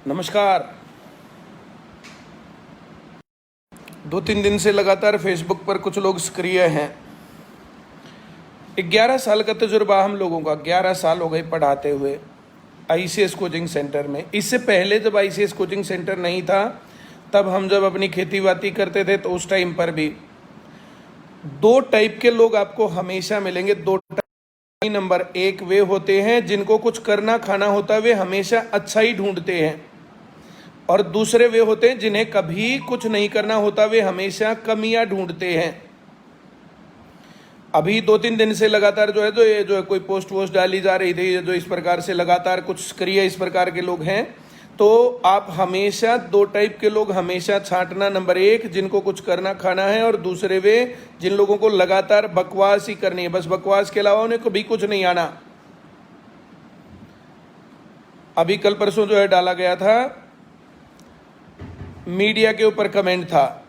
नमस्कार। 2-3 दिन से लगातार फेसबुक पर कुछ लोग सक्रिय हैं। 11 साल का तजुर्बा हम लोगों का, 11 साल हो गए पढ़ाते हुए आईसीएस कोचिंग सेंटर में। इससे पहले जब आईसीएस कोचिंग सेंटर नहीं था, तब हम जब अपनी खेती बाती करते थे तो उस टाइम पर भी 2 टाइप के लोग आपको हमेशा मिलेंगे। 2 टाइप। नंबर 1 वे होते हैं जिनको कुछ करना खाना होता है, वे हमेशा अच्छा ही ढूंढते हैं। और दूसरे वे होते हैं जिन्हें कभी कुछ नहीं करना होता, वे हमेशा कमियां ढूंढते हैं। अभी 2-3 दिन से लगातार जो है कोई पोस्ट वोस्ट डाली जा रही थी, जो इस प्रकार से लगातार कुछ सक्रिय इस प्रकार के लोग हैं। तो आप हमेशा 2 टाइप के लोग हमेशा छांटना। नंबर 1 जिनको कुछ करना खाना है, और दूसरे वे जिन लोगों को लगातार बकवास ही करनी है, बस बकवास के अलावा उन्हें कभी कुछ नहीं आना। अभी कल परसों जो है डाला गया था, मीडिया के ऊपर कमेंट था।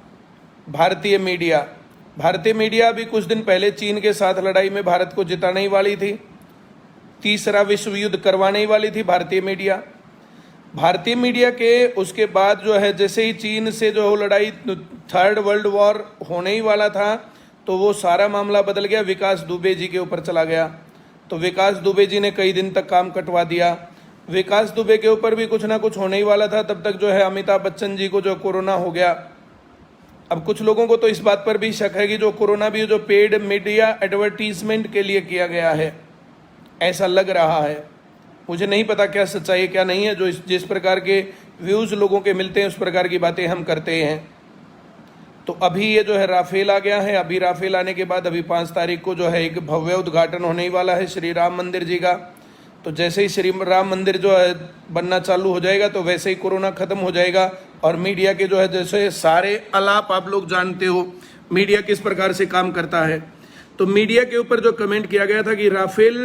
भारतीय मीडिया अभी कुछ दिन पहले चीन के साथ लड़ाई में भारत को जिताने ही वाली थी, तीसरा विश्व युद्ध करवाने ही वाली थी भारतीय मीडिया के। उसके बाद जो है जैसे ही चीन से जो लड़ाई, 3rd वर्ल्ड वॉर होने ही वाला था, तो वो सारा मामला बदल गया, विकास दुबे जी के ऊपर चला गया। तो विकास दुबे जी ने कई दिन तक काम कटवा दिया। विकास दुबे के ऊपर भी कुछ ना कुछ होने ही वाला था, तब तक जो है अमिताभ बच्चन जी को जो कोरोना हो गया। अब कुछ लोगों को तो इस बात पर भी शक है कि जो कोरोना भी जो पेड मीडिया एडवर्टीजमेंट के लिए किया गया है, ऐसा लग रहा है। मुझे नहीं पता क्या सच्चाई है क्या नहीं है। जो जिस प्रकार के व्यूज़ लोगों के मिलते हैं उस प्रकार की बातें हम करते हैं। तो अभी ये जो है राफेल आ गया है। अभी राफेल आने के बाद अभी 5 तारीख को जो है एक भव्य उद्घाटन होने ही वाला है श्री राम मंदिर जी का। तो जैसे ही श्री राम मंदिर जो है बनना चालू हो जाएगा, तो वैसे ही कोरोना खत्म हो जाएगा। और मीडिया के जो है जैसे सारे आलाप आप लोग जानते हो, मीडिया किस प्रकार से काम करता है। तो मीडिया के ऊपर जो कमेंट किया गया था कि राफेल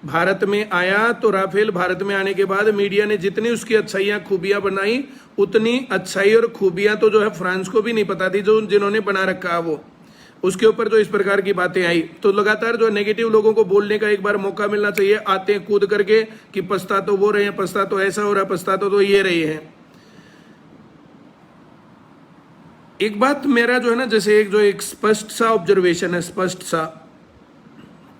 भारत में आया, तो राफेल भारत में आने के बाद मीडिया ने जितनी उसकी अच्छाइयाँ खूबियाँ बनाई, उतनी अच्छाई और खूबियाँ तो जो है फ्रांस को भी नहीं पता थी, जो जिन्होंने बना रखा है वो। उसके ऊपर जो इस प्रकार की बातें आई, तो लगातार जो नेगेटिव लोगों को बोलने का एक बार मौका मिलना चाहिए। आते हैं कूद करके कि पछता तो वो रहे हैं, पछता तो ऐसा हो रहा है, पछता तो ये रहे हैं। एक बात मेरा जो है ना, जैसे एक स्पष्ट सा ऑब्जर्वेशन है, स्पष्ट सा।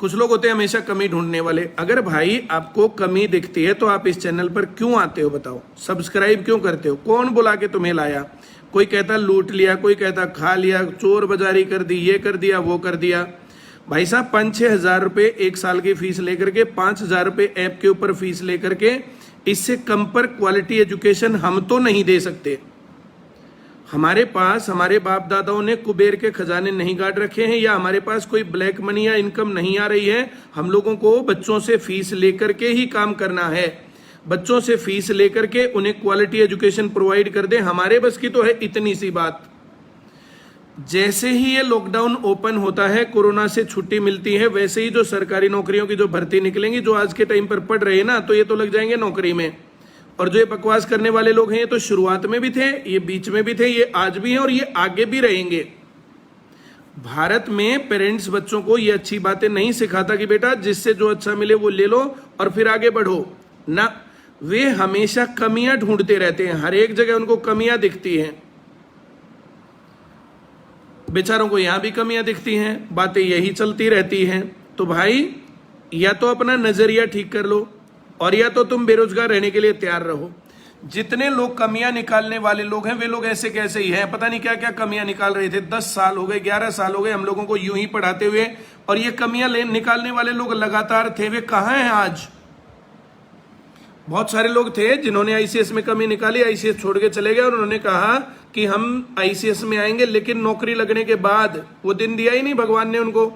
कुछ लोग होते हैं हमेशा कमी ढूंढने वाले। अगर भाई आपको कमी दिखती है तो आप इस चैनल पर क्यों आते हो बताओ? सब्सक्राइब क्यों करते हो? कौन बुला के तुम्हें लाया? कोई कहता लूट लिया, कोई कहता खा लिया, चोर बाजारी कर दी, ये कर दिया, वो कर दिया। भाई साहब 5-6 हज़ार रुपये 1 साल की फीस लेकर के, 5 हज़ार रुपये ऐप के ऊपर फीस लेकर के, इससे कम पर क्वालिटी एजुकेशन हम तो नहीं दे सकते। हमारे पास हमारे बाप दादाओं ने कुबेर के खजाने नहीं गाड़ रखे हैं, या हमारे पास कोई ब्लैक मनी या इनकम नहीं आ रही है। हम लोगों को बच्चों से फीस लेकर के ही काम करना है। बच्चों से फीस लेकर के उन्हें क्वालिटी एजुकेशन प्रोवाइड कर दें। हमारे बस की तो है इतनी सी बात। जैसे ही ये लॉकडाउन ओपन होता है, कोरोना से छुट्टी मिलती है, वैसे ही जो सरकारी नौकरियों की जो भर्ती निकलेंगी, जो आज के टाइम पर पढ़ रहे हैं ना, तो ये तो लग जाएंगे नौकरी में। और जो ये बकवास करने वाले लोग हैं, ये तो शुरुआत में भी थे, ये बीच में भी थे, ये आज भी हैं और ये आगे भी रहेंगे। भारत में पेरेंट्स बच्चों को ये अच्छी बातें नहीं सिखाता कि बेटा जिससे जो अच्छा मिले वो ले लो और फिर आगे बढ़ो ना। वे हमेशा कमियां ढूंढते रहते हैं, हर एक जगह उनको कमियां दिखती हैं। बेचारों को यहां भी कमियां दिखती हैं, बातें यही चलती रहती हैं। तो भाई या तो अपना नजरिया ठीक कर लो, और या तो तुम बेरोजगार रहने के लिए तैयार रहो। जितने लोग कमियां निकालने वाले लोग हैं, वे लोग ऐसे कैसे ही हैं, पता नहीं क्या क्या कमियां निकाल रहे थे। 10 साल हो गए, 11 साल हो गए हम लोगों को यूं ही पढ़ाते हुए, और ये कमियां निकालने वाले लोग लगातार थे। वे कहां हैं आज? बहुत सारे लोग थे जिन्होंने आईसीएस में कमी निकाली, आईसीएस छोड़ के चले गए, और उन्होंने कहा कि हम आईसीएस में आएंगे, लेकिन नौकरी लगने के बाद वो दिन दिया ही नहीं भगवान ने उनको।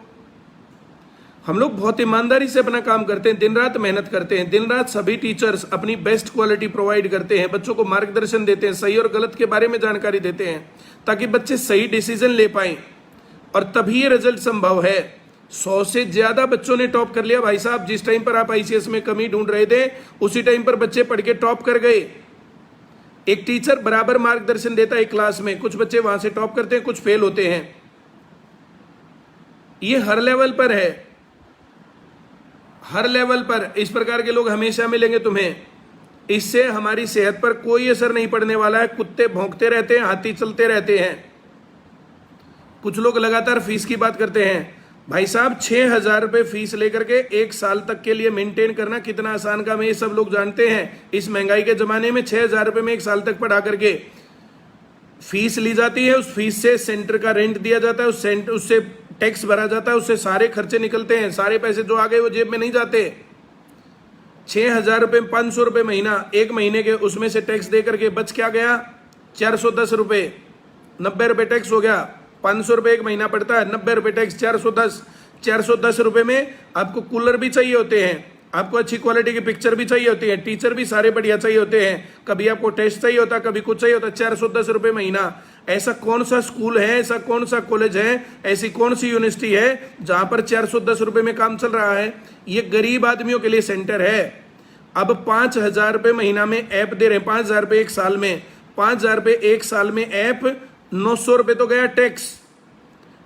हम लोग बहुत ईमानदारी से अपना काम करते हैं, दिन रात मेहनत करते हैं, दिन रात सभी टीचर्स अपनी बेस्ट क्वालिटी प्रोवाइड करते हैं, बच्चों को मार्गदर्शन देते हैं, सही और गलत के बारे में जानकारी देते हैं, ताकि बच्चे सही डिसीजन ले पाएं, और तभी ये रिजल्ट संभव है। 100 से ज्यादा बच्चों ने टॉप कर लिया भाई साहब। जिस टाइम पर आप आईसीएस में कमी ढूंढ रहे थे, उसी टाइम पर बच्चे पढ़ के टॉप कर गए। एक टीचर बराबर मार्गदर्शन देता है क्लास में, कुछ बच्चे वहां से टॉप करते हैं, कुछ फेल होते हैं। ये हर लेवल पर है, हर लेवल पर इस प्रकार के लोग हमेशा मिलेंगे तुम्हें। इससे हमारी सेहत पर कोई असर नहीं पड़ने वाला है। कुत्ते भौंकते रहते हैं, हाथी चलते रहते हैं। कुछ लोग लगातार फीस की बात करते हैं। भाई साहब 6,000 रुपये फीस लेकर के 1 साल तक के लिए मेंटेन करना कितना आसान काम है, ये सब लोग जानते हैं। इस महंगाई के जमाने में 6,000 रुपये में 1 साल तक पढ़ा करके फीस ली जाती है। उस फीस से सेंटर का रेंट दिया जाता है, उससे टैक्स भरा जाता है, उससे सारे खर्चे निकलते हैं। सारे पैसे जो आ गए वो जेब में नहीं जाते। 6,000 रुपये 500 रुपये महीना, 1 महीने के, उसमें से टैक्स दे करके बच क्या गया? 410 रुपये, 90 रुपये टैक्स हो गया। 500 रुपये 1 महीना पड़ता है, 90 रुपये टैक्स, 410 रुपये में आपको कूलर भी चाहिए होते हैं, आपको अच्छी क्वालिटी की पिक्चर भी चाहिए होती है, टीचर भी सारे बढ़िया चाहिए होते हैं, कभी आपको टेस्ट चाहिए होता है, कभी कुछ चाहिए होता है। 410 रुपये महीना। ऐसा कौन सा स्कूल है, ऐसा कौन सा कॉलेज है, ऐसी कौन सी यूनिवर्सिटी है जहां पर 410 रुपये में काम चल रहा है? ये गरीब आदमियों के लिए सेंटर है। अब 5,000 रुपये महीना में ऐप दे रहे हैं, 5,000 रुपये 1 साल में, 5,000 रुपये 1 साल में ऐप, 900 रुपये तो गया टैक्स।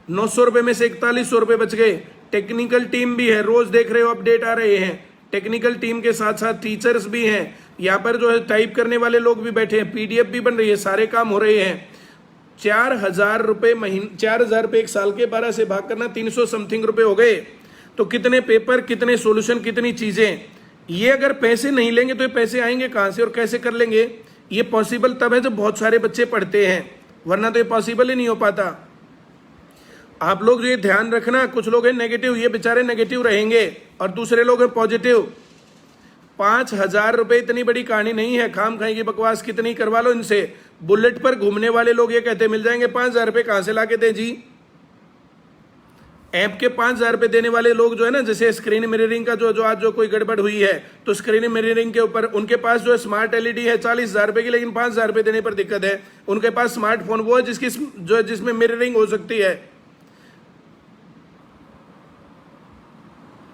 900 रुपये में से 4100 रुपये बच गए। टेक्निकल टीम भी है, रोज देख रहे हो अपडेट आ रहे हैं। टेक्निकल टीम के साथ साथ टीचर्स भी हैं, यहाँ पर जो है टाइप करने वाले लोग भी बैठे हैं, पीडीएफ भी बन रही है, सारे काम हो रहे हैं। 4,000 रुपये महीने, 4,000 रुपये 1 साल के, 12 से भाग करना 300 समथिंग रुपये हो गए। तो कितने पेपर, कितने सोल्यूशन, कितनी चीजें। ये अगर पैसे नहीं लेंगे तो ये पैसे आएंगे कहाँ से और कैसे कर लेंगे? ये पॉसिबल तब है जब बहुत सारे बच्चे पढ़ते हैं, वरना तो ये पॉसिबल ही नहीं हो पाता। आप लोग ये ध्यान रखना, कुछ लोग हैं नेगेटिव, ये बेचारे नेगेटिव रहेंगे, और दूसरे लोग हैं पॉजिटिव। 5,000 रुपये इतनी बड़ी कहानी नहीं है। खाम खाई की बकवास कितनी करवा लो इनसे। बुलेट पर घूमने वाले लोग ये कहते मिल जाएंगे, 5,000 रुपये कहाँ से ला के दें जी? ऐप के 5,000 रुपये देने वाले लोग जो है ना, जैसे स्क्रीन मिररिंग का जो आज जो कोई गड़बड़ हुई है, तो स्क्रीन मिररिंग के ऊपर उनके पास जो है स्मार्ट एलईडी है 40,000 रुपये की, लेकिन 5,000 रुपये देने पर दिक्कत है। उनके पास स्मार्टफोन वो है जिसमें मिररिंग हो सकती है।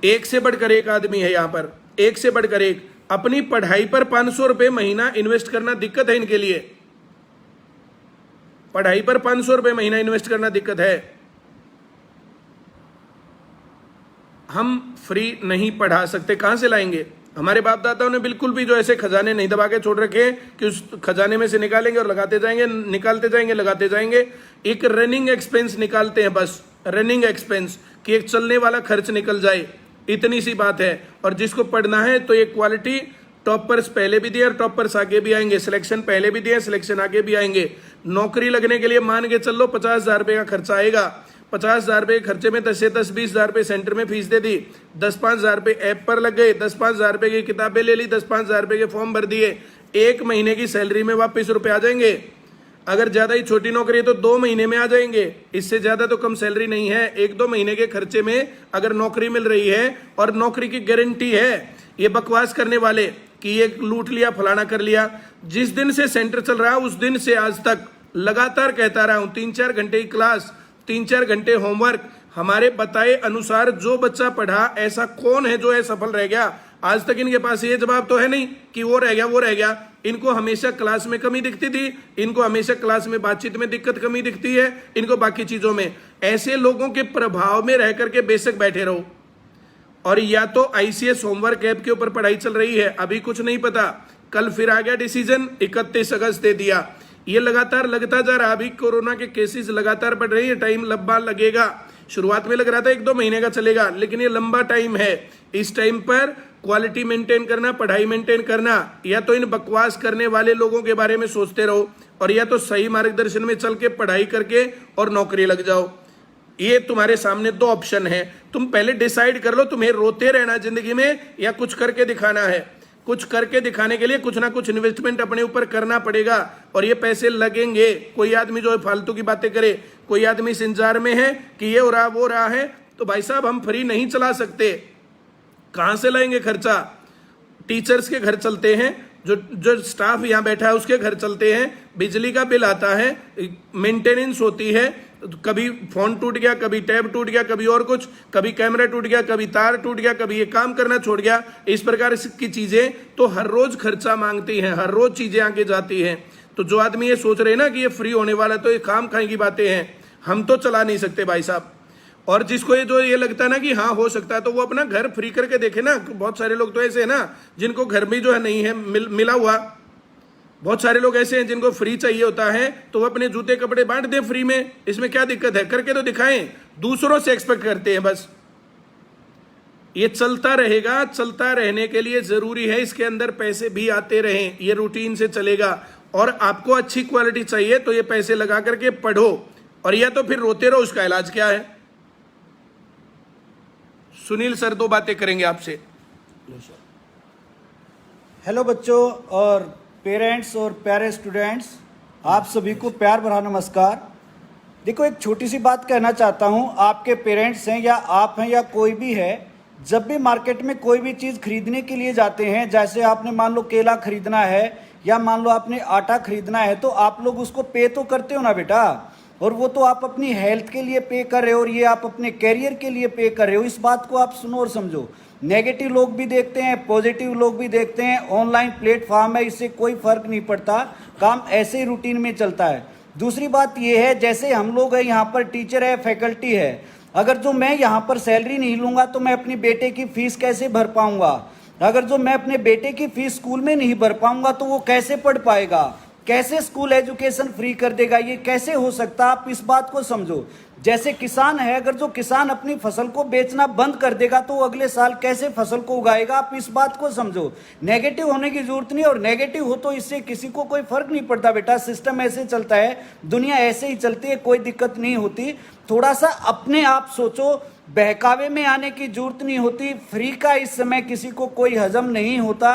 एक से बढ़कर एक आदमी है यहाँ पर, एक से बढ़कर एक। अपनी पढ़ाई पर 500 रुपये महीना इन्वेस्ट करना दिक्कत है इनके लिए। पढ़ाई पर 500 रुपये महीना इन्वेस्ट करना दिक्कत है। हम फ्री नहीं पढ़ा सकते, कहां से लाएंगे? हमारे बाप दादाओं ने बिल्कुल भी जो ऐसे खजाने नहीं दबा के छोड़ रखे कि उस खजाने में से निकालेंगे और लगाते जाएंगे, निकालते जाएंगे, लगाते जाएंगे। एक रनिंग एक्सपेंस निकालते हैं, बस रनिंग एक्सपेंस, कि एक चलने वाला खर्च निकल जाए, इतनी सी बात है। और जिसको पढ़ना है तो ये क्वालिटी, टॉपर्स पहले भी दिए और टॉपर्स आगे भी आएंगे, सिलेक्शन पहले भी दिए, सिलेक्शन आगे भी आएंगे। नौकरी लगने के लिए मान के चलो 50,000 रुपये का खर्चा आएगा। 50,000 रुपये खर्चे में 10 से 20,000 रुपये सेंटर में फीस दे दी, 10-5,000 रुपये ऐप पर लग गए, 10-5,000 रुपये की किताबें ले ली, 10-5,000 रुपये के फॉर्म भर दिए। 1 महीने की सैलरी में वापस रुपये आ जाएंगे। अगर ज्यादा ही छोटी नौकरी है तो 2 महीने में आ जाएंगे, इससे ज्यादा तो कम सैलरी नहीं है। 1-2 महीने के खर्चे में अगर नौकरी मिल रही है और नौकरी की गारंटी है। ये बकवास करने वाले कि ये लूट लिया, फलाना कर लिया, जिस दिन से सेंटर चल रहा है उस दिन से आज तक लगातार कहता रहा हूं, 3-4 घंटे की क्लास, 3-4 घंटे होमवर्क। हमारे बताए अनुसार जो बच्चा पढ़ा, ऐसा कौन है जो है सफल रह गया? आज तक इनके पास ये जवाब तो है नहीं कि वो रह गया, वो रह गया। इनको हमेशा क्लास में कमी दिखती थी, इनको हमेशा क्लास में बातचीत में दिक्कत कमी दिखती है, इनको बाकी चीजों में। ऐसे लोगों के प्रभाव में रह करके बेशक बैठे रहो। और या तो आईसीएस होमवर्क ऐप के ऊपर पढ़ाई चल रही है, अभी कुछ नहीं पता, कल फिर आ गया डिसीजन, 31 अगस्त दे दिया। ये लगातार लगता जा रहा। अभी कोरोना के केसेस लगातार बढ़ रही है, टाइम लंबा लगेगा। शुरुआत में लग रहा था 1-2 महीने का चलेगा, लेकिन ये लंबा टाइम है। इस टाइम पर क्वालिटी मेंटेन करना, पढ़ाई मेंटेन करना, या तो इन बकवास करने वाले लोगों के बारे में सोचते रहो, और या तो सही मार्गदर्शन में चल के पढ़ाई करके और नौकरी लग जाओ। ये तुम्हारे सामने 2 ऑप्शन है। तुम पहले डिसाइड कर लो, तुम्हें रोते रहना जिंदगी में या कुछ करके दिखाना है। कुछ करके दिखाने के लिए कुछ ना कुछ इन्वेस्टमेंट अपने ऊपर करना पड़ेगा, और ये पैसे लगेंगे। कोई आदमी जो है फालतू की बातें करे, कोई आदमी इस इंतजार में है कि ये हो रहा वो रहा है, तो भाई साहब हम फ्री नहीं चला सकते। कहां से लाएंगे खर्चा? टीचर्स के घर चलते हैं, जो स्टाफ यहाँ बैठा है उसके घर चलते हैं, बिजली का बिल आता है, मेंटेनेंस होती है, कभी फोन टूट गया, कभी टैब टूट गया, कभी और कुछ, कभी कैमरा टूट गया, कभी तार टूट गया, कभी ये काम करना छोड़ गया। इस प्रकार की चीजें तो हर रोज खर्चा मांगती हैं, हर रोज चीजें आगे जाती हैं। तो जो आदमी ये सोच रहे हैं ना कि ये फ्री होने वाला, तो ये काम खाई की बातें हैं, हम तो चला नहीं सकते भाई साहब। और जिसको ये लगता है ना कि हाँ हो सकता है, तो वो अपना घर फ्री करके देखे ना। बहुत सारे लोग तो ऐसे है ना जिनको घर भी जो है नहीं है मिला हुआ। बहुत सारे लोग ऐसे हैं जिनको फ्री चाहिए होता है, तो वो अपने जूते कपड़े बांट दें फ्री में। इसमें क्या दिक्कत है? करके तो दिखाएं। दूसरों से एक्सपेक्ट करते हैं बस। ये चलता रहेगा। चलता रहने के लिए जरूरी है इसके अंदर पैसे भी आते रहें। ये रूटीन से चलेगा। और आपको अच्छी क्वालिटी चाहिए तो ये पैसे लगा करके पढ़ो, और या तो फिर रोते रहो। उसका इलाज क्या है? सुनील सर 2 बातें करेंगे आपसे। हेलो बच्चों और पेरेंट्स और प्यारे स्टूडेंट्स, आप सभी को प्यार भरा नमस्कार। देखो, एक छोटी सी बात कहना चाहता हूँ। आपके पेरेंट्स हैं या आप हैं या कोई भी है, जब भी मार्केट में कोई भी चीज़ खरीदने के लिए जाते हैं, जैसे आपने मान लो केला खरीदना है या मान लो आपने आटा खरीदना है, तो आप लोग उसको पे तो करते हो ना बेटा। और वो तो आप अपनी हेल्थ के लिए पे कर रहे हो और ये आप अपने कैरियर के लिए पे कर रहे हो। इस बात को आप सुनो और समझो। नेगेटिव लोग भी देखते हैं, पॉजिटिव लोग भी देखते हैं। ऑनलाइन प्लेटफॉर्म है, इससे कोई फर्क नहीं पड़ता। काम ऐसे ही रूटीन में चलता है। दूसरी बात ये है, जैसे हम लोग हैं, यहाँ पर टीचर है, फैकल्टी है। अगर जो मैं यहाँ पर सैलरी नहीं लूँगा तो मैं अपनी बेटे की फीस कैसे भर पाऊँगा? अगर जो मैं अपने बेटे की फीस स्कूल में नहीं भर पाऊँगा तो वो कैसे पढ़ पाएगा? कैसे स्कूल एजुकेशन फ्री कर देगा? ये कैसे हो सकता? आप इस बात को समझो। जैसे किसान है, अगर जो किसान अपनी फसल को बेचना बंद कर देगा तो वो अगले साल कैसे फसल को उगाएगा? आप इस बात को समझो। नेगेटिव होने की जरूरत नहीं, और नेगेटिव हो तो इससे किसी को कोई फर्क नहीं पड़ता बेटा। सिस्टम ऐसे चलता है, दुनिया ऐसे ही चलती है, कोई दिक्कत नहीं होती। थोड़ा सा अपने आप सोचो, बहकावे में आने की जरूरत नहीं होती। फ्री का इस समय किसी को कोई हजम नहीं होता।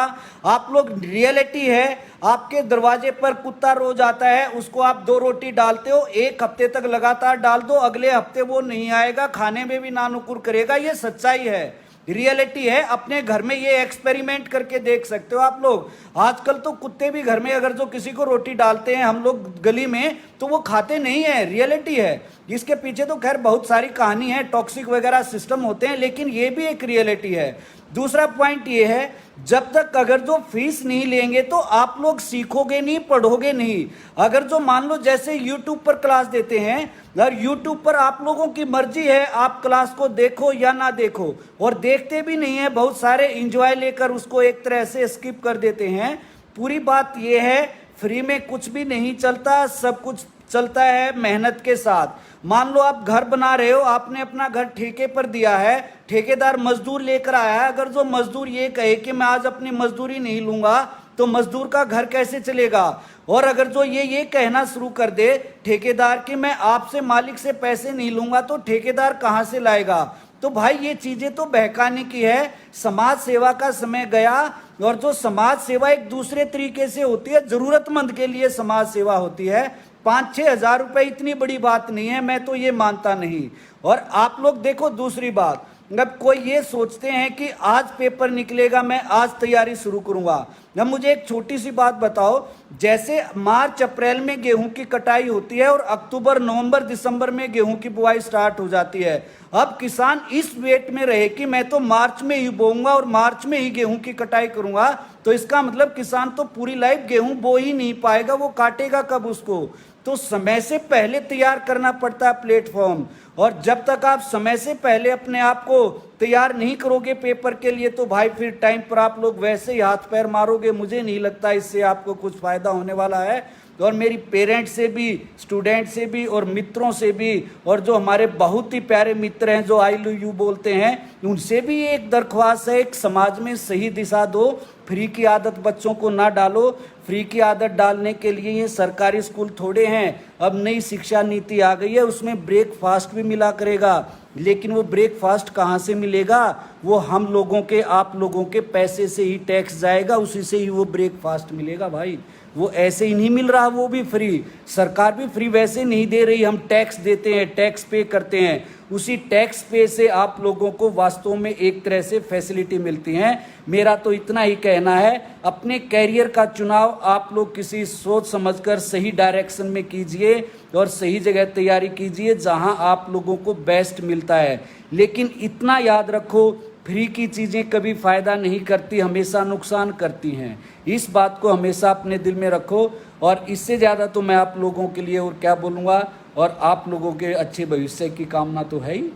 आप लोग, रियलिटी है, आपके दरवाजे पर कुत्ता रोज आता है, उसको आप 2 रोटी डालते हो, 1 हफ्ते तक लगातार डाल दो, अगले हफ्ते वो नहीं आएगा, खाने में भी नानुकुर करेगा। ये सच्चाई है, रियलिटी है। अपने घर में ये एक्सपेरिमेंट करके देख सकते हो आप लोग। आजकल तो कुत्ते भी घर में अगर जो किसी को रोटी डालते हैं हम लोग गली में, तो वो खाते नहीं है। रियलिटी है। इसके पीछे तो खैर बहुत सारी कहानी है, टॉक्सिक वगैरह सिस्टम होते हैं, लेकिन ये भी एक रियलिटी है। दूसरा पॉइंट ये है, जब तक अगर जो फीस नहीं लेंगे तो आप लोग सीखोगे नहीं, पढ़ोगे नहीं। अगर जो मान लो जैसे यूट्यूब पर क्लास देते हैं, और यूट्यूब पर आप लोगों की मर्जी है, आप क्लास को देखो या ना देखो, और देखते भी नहीं है, बहुत सारे एंजॉय लेकर उसको एक तरह से स्किप कर देते हैं। पूरी बात यह है, फ्री में कुछ भी नहीं चलता, सब कुछ चलता है मेहनत के साथ। मान लो आप घर बना रहे हो, आपने अपना घर ठेके पर दिया है, ठेकेदार मजदूर लेकर आया है। अगर जो मजदूर ये कहे कि मैं आज अपनी मजदूरी नहीं लूंगा, तो मजदूर का घर कैसे चलेगा? और अगर जो ये कहना शुरू कर दे ठेकेदार कि मैं आपसे मालिक से पैसे नहीं लूंगा, तो ठेकेदार कहां से लाएगा? तो भाई ये चीजें तो बहकाने की है। समाज सेवा का समय गया, और जो समाज सेवा एक दूसरे तरीके से होती है, जरूरतमंद के लिए समाज सेवा होती है। 5-6 हजार रुपए इतनी बड़ी बात नहीं है, मैं तो ये मानता नहीं। और आप लोग देखो, दूसरी बात, अब कोई ये सोचते हैं कि आज पेपर निकलेगा, मैं आज तैयारी शुरू करूंगा। अब मुझे एक छोटी सी बात बताओ, जैसे मार्च अप्रैल में गेहूं की कटाई होती है और अक्टूबर नवंबर दिसंबर में गेहूं की बुआई स्टार्ट हो जाती है। अब किसान इस वेट में रहे कि मैं तो मार्च में ही बोऊंगा और मार्च में ही गेहूं की कटाई करूंगा, तो इसका मतलब किसान तो पूरी लाइफ गेहूं बो ही नहीं पाएगा, वो काटेगा कब उसको? तो समय से पहले तैयार करना पड़ता है प्लेटफॉर्म। और जब तक आप समय से पहले अपने आप को तैयार नहीं करोगे पेपर के लिए, तो भाई फिर टाइम पर आप लोग वैसे ही हाथ पैर मारोगे। मुझे नहीं लगता इससे आपको कुछ फायदा होने वाला है। और मेरी पेरेंट्स से भी, स्टूडेंट से भी और मित्रों से भी, और जो हमारे बहुत ही प्यारे मित्र हैं जो आई लव यू बोलते हैं, उनसे भी एक दरख्वास्त है, एक समाज में सही दिशा दो। फ्री की आदत बच्चों को ना डालो। फ्री की आदत डालने के लिए ये सरकारी स्कूल थोड़े हैं। अब नई शिक्षा नीति आ गई है, उसमें ब्रेकफास्ट भी मिला करेगा, लेकिन वो ब्रेकफास्ट कहाँ से मिलेगा? वो हम लोगों के, आप लोगों के पैसे से ही टैक्स जाएगा, उसी से ही वो ब्रेकफास्ट मिलेगा भाई। वो ऐसे ही नहीं मिल रहा, वो भी फ्री। सरकार भी फ्री वैसे नहीं दे रही, हम टैक्स देते हैं, टैक्स पे करते हैं। उसी टैक्स पे से आप लोगों को वास्तव में एक तरह से फैसिलिटी मिलती है। मेरा तो इतना ही कहना है, अपने कैरियर का चुनाव आप लोग किसी सोच समझकर सही डायरेक्शन में कीजिए और सही जगह तैयारी कीजिए जहां आप लोगों को बेस्ट मिलता है। लेकिन इतना याद रखो, फ्री की चीज़ें कभी फ़ायदा नहीं करती, हमेशा नुकसान करती हैं। इस बात को हमेशा अपने दिल में रखो। और इससे ज़्यादा तो मैं आप लोगों के लिए और क्या बोलूँगा, और आप लोगों के अच्छे भविष्य की कामना तो है ही।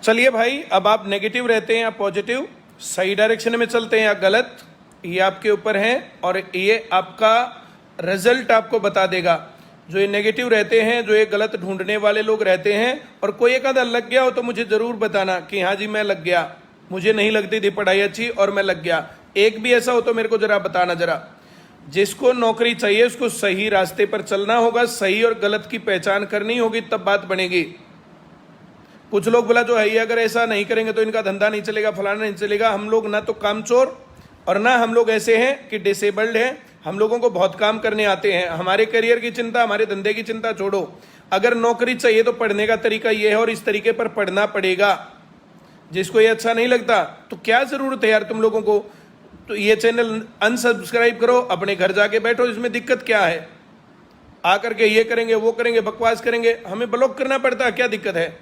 चलिए भाई, अब आप नेगेटिव रहते हैं या पॉजिटिव, सही डायरेक्शन में चलते हैं या गलत, ये आपके ऊपर है और ये आपका रिजल्ट आपको बता देगा। जो ये नेगेटिव रहते हैं, जो ये गलत ढूंढने वाले लोग रहते हैं, और कोई एक आधा लग गया हो तो मुझे जरूर बताना कि हाँ जी मैं लग गया, मुझे नहीं लगती थी पढ़ाई अच्छी और मैं लग गया। एक भी ऐसा हो तो मेरे को जरा बताना जरा। जिसको नौकरी चाहिए उसको सही रास्ते पर चलना होगा, सही और गलत की पहचान करनी होगी, तब बात बनेगी। कुछ लोग बोला जो है ये अगर ऐसा नहीं करेंगे तो इनका धंधा नहीं चलेगा, फलाना नहीं चलेगा। हम लोग ना तो कामचोर और ना हम लोग ऐसे हैं कि डिसेबल्ड हैं। हम लोगों को बहुत काम करने आते हैं। हमारे करियर की चिंता, हमारे धंधे की चिंता छोड़ो। अगर नौकरी चाहिए तो पढ़ने का तरीका ये है और इस तरीके पर पढ़ना पड़ेगा। जिसको ये अच्छा नहीं लगता तो क्या जरूरत है यार तुम लोगों को, तो ये चैनल अनसब्सक्राइब करो, अपने घर जाके बैठो। इसमें दिक्कत क्या है? आकर के ये करेंगे वो करेंगे, बकवास करेंगे, हमें ब्लॉक करना पड़ता है, क्या दिक्कत है?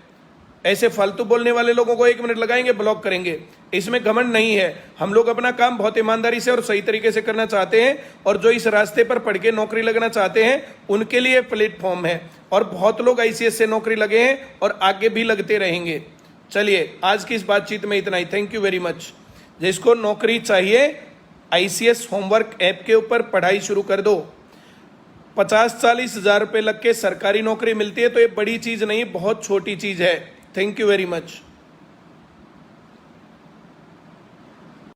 ऐसे फालतू बोलने वाले लोगों को 1 मिनट लगाएंगे, ब्लॉक करेंगे। इसमें घमंड नहीं है। हम लोग अपना काम बहुत ईमानदारी से और सही तरीके से करना चाहते हैं, और जो इस रास्ते पर पढ़ के नौकरी लगना चाहते हैं उनके लिए प्लेटफॉर्म है। और बहुत लोग आईसीएस से नौकरी लगे हैं और आगे भी लगते रहेंगे। चलिए, आज की इस बातचीत में इतना ही। Thank you very much. जिसको नौकरी चाहिए, आईसीएस होमवर्क ऐप के ऊपर पढ़ाई शुरू कर दो। 50-40 हजार रुपये लग के सरकारी नौकरी मिलती है तो ये बड़ी चीज नहीं, बहुत छोटी चीज है। Thank you very much.